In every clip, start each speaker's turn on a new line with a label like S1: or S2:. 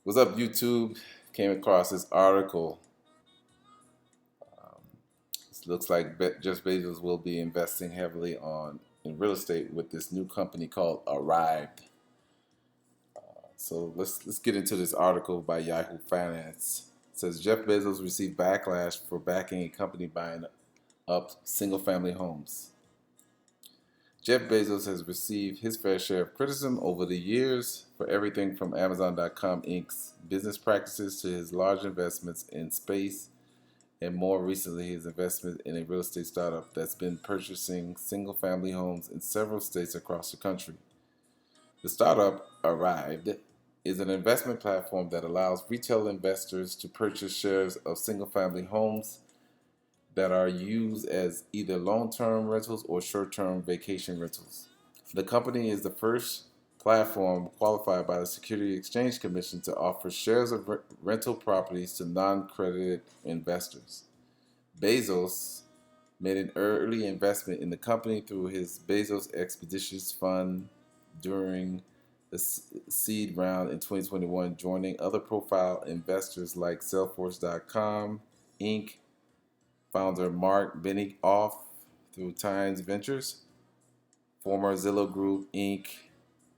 S1: What's up, YouTube? Came across this article. Um, it looks like Jeff Bezos will be investing heavily in real estate with this new company called Arrived. So let's get into this article by Yahoo Finance. It says Jeff Bezos received backlash for backing a company buying up single-family homes. Jeff Bezos has received his fair share of criticism over the years for everything from Amazon.com Inc.'s business practices to his large investments in space, and more recently his investment in a real estate startup that's been purchasing single-family homes in several states across the country. The startup, Arrived, is an investment platform that allows retail investors to purchase shares of single-family homes that are used as either long-term rentals or short-term vacation rentals. The company is the first platform qualified by the Securities Exchange Commission to offer shares of rental properties to non-credited investors. Bezos made an early investment in the company through his Bezos Expeditions Fund during the seed round in 2021, joining other profile investors like Salesforce.com Inc., founder Mark Benioff through Times Ventures, former Zillow Group Inc.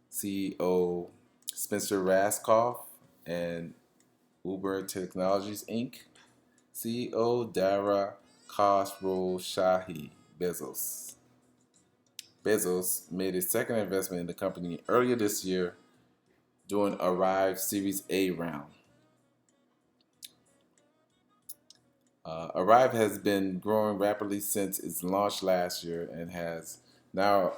S1: CEO Spencer Rascoff, and Uber Technologies Inc. CEO Dara Khosrowshahi. Bezos made his second investment in the company earlier this year during Arrive Series A round. Arrive has been growing rapidly since its launch last year and has now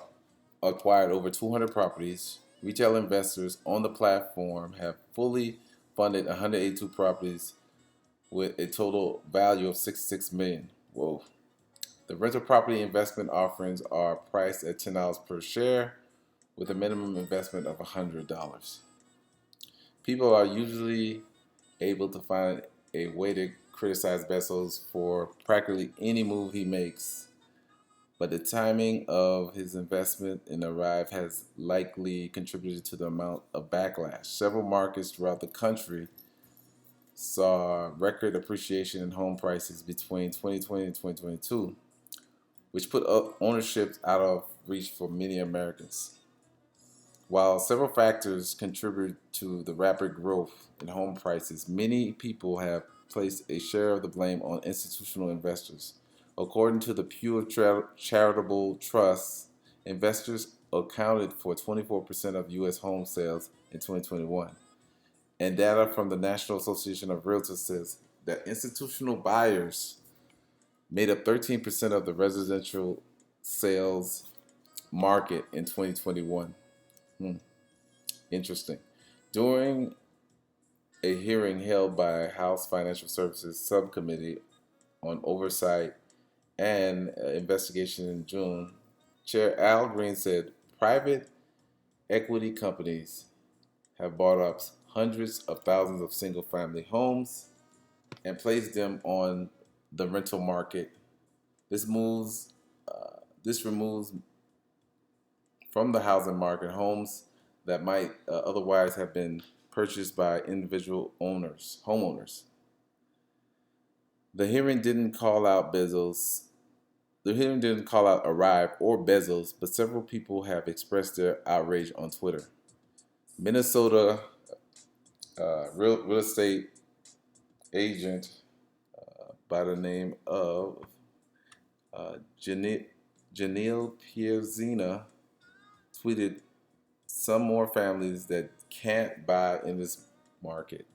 S1: acquired over 200 properties. Retail investors on the platform have fully funded 182 properties with a total value of $66 million. Whoa. The rental property investment offerings are priced at $10 per share with a minimum investment of $100. People are usually able to find a way to criticize Bezos for practically any move he makes, but the timing of his investment in Arrive has likely contributed to the amount of backlash. Several markets throughout the country saw record appreciation in home prices between 2020 and 2022, which put up ownership out of reach for many Americans. While several factors contribute to the rapid growth in home prices, many people have placed a share of the blame on institutional investors. According to the Pew Charitable Trust, investors accounted for 24% of U.S. home sales in 2021. And data from the National Association of Realtors says that institutional buyers made up 13% of the residential sales market in 2021. Interesting. During a hearing held by House Financial Services Subcommittee on Oversight and Investigation in June, Chair Al Green said private equity companies have bought up hundreds of thousands of single-family homes and placed them on the rental market. This removes from the housing market homes that might otherwise have been purchased by individual homeowners. The hearing didn't call out Bezos. The hearing didn't call out Arrive or Bezos, but several people have expressed their outrage on Twitter. Minnesota real estate agent by the name of Janelle Piazzina tweeted, "Some more families that can't buy in this market.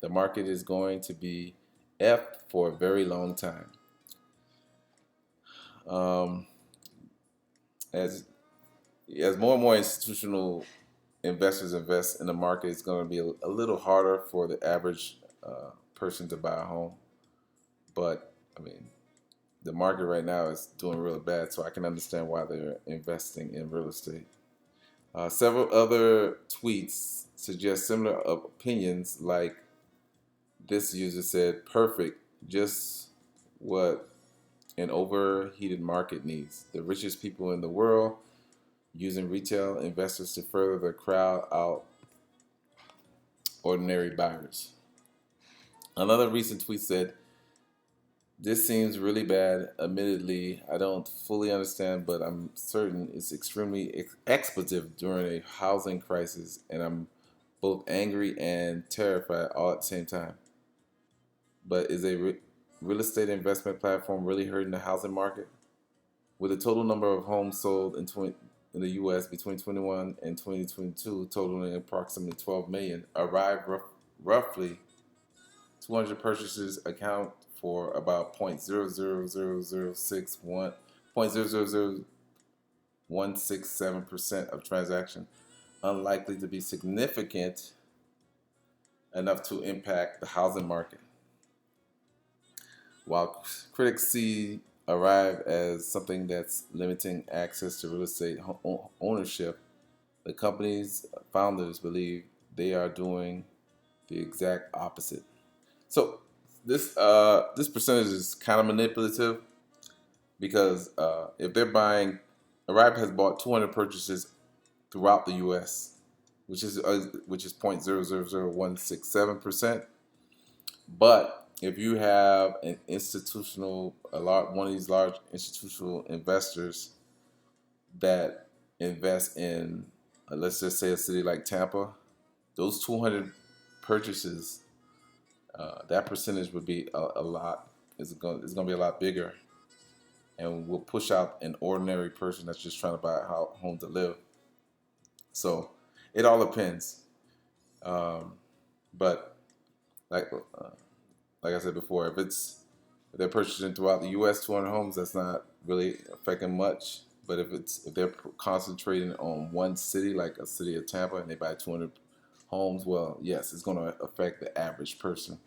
S1: The market is going to be F for a very long time." Um, as more and more institutional investors invest in the market, it's going to be a little harder for the average person to buy a home. But I mean, the market right now is doing really bad, so I can understand why they're investing in real estate. Several other tweets suggest similar opinions, like this user said, "Perfect, just what an overheated market needs. The richest people in the world using retail investors to further the crowd out ordinary buyers. Another recent tweet said, "This seems really bad. Admittedly, I don't fully understand, but I'm certain it's extremely expletive during a housing crisis, and I'm both angry and terrified all at the same time. But is a real estate investment platform really hurting the housing market? With the total number of homes sold in the U.S. between 21 and 2022 totaling approximately 12 million, arrived roughly 200 purchases account for about 0.0000167% of transactions, unlikely to be significant enough to impact the housing market. While critics see arrive as something that's limiting access to real estate ownership, the company's founders believe they are doing the exact opposite. So this percentage is kind of manipulative because if they're buying, Arrive has bought 200 purchases throughout the U.S., which is 0.0000167%. But if you have an one of these large institutional investors that invest in, let's just say a city like Tampa, those 200 purchases, that percentage would be a lot. It's going to be a lot bigger, and will push out an ordinary person that's just trying to buy a home to live. So it all depends. But like I said before, if they're purchasing throughout the U.S. 200 homes, that's not really affecting much. But if they're concentrating on one city, like a city of Tampa, and they buy 200 homes, well, yes, it's going to affect the average person.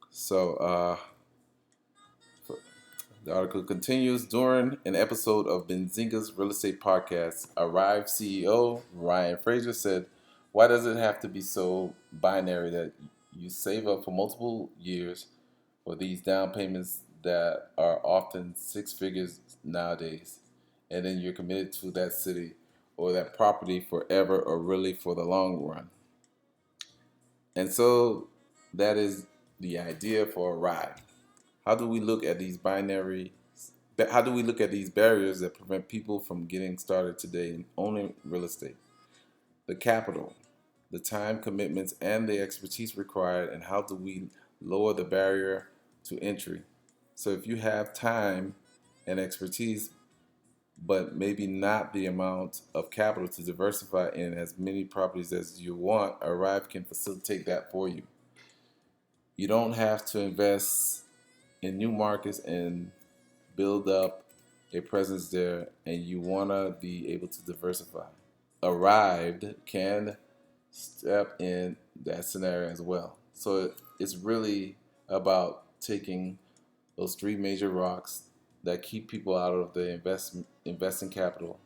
S1: So the article continues. During an episode of Benzinga's real estate podcast, Arrive CEO Ryan Fraser said, "Why does it have to be so binary that you save up for multiple years for these down payments that are often six figures nowadays, and then you're committed to that city or that property forever or really for the long run?" And so that is the idea for Arrive. How do we look at these barriers that prevent people from getting started today in owning real estate? The capital, the time commitments, and the expertise required, and how do we lower the barrier to entry? So if you have time and expertise, but maybe not the amount of capital to diversify in as many properties as you want, Arrive can facilitate that for you. You don't have to invest in new markets and build up a presence there, and you want to be able to diversify. Arrived can step in that scenario as well. So it's really about taking those three major rocks that keep people out of the investing capital,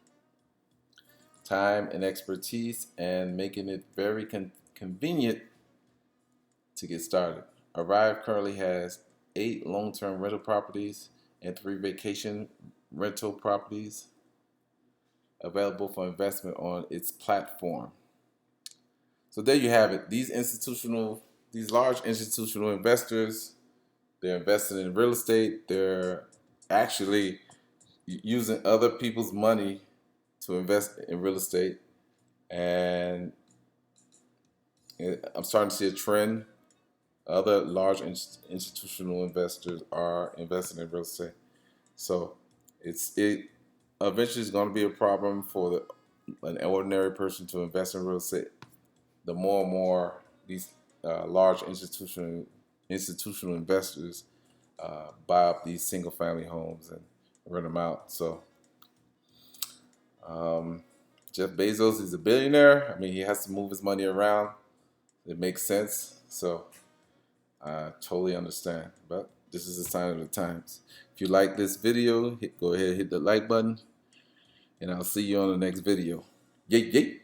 S1: time and expertise, and making it very convenient to get started. Arrive currently has 8 long-term rental properties and 3 vacation rental properties available for investment on its platform. So there you have it. These large institutional investors, they're investing in real estate. They're actually using other people's money to invest in real estate. And I'm starting to see a trend. Other large institutional investors are investing in real estate. So it eventually is going to be a problem for an ordinary person to invest in real estate. The more and more these large institutional investors buy up these single family homes and rent them out. So Jeff Bezos is a billionaire. I mean, he has to move his money around. It makes sense. So I totally understand. But this is the sign of the times. If you like this video, go ahead and hit the like button. And I'll see you on the next video. Yay, yay.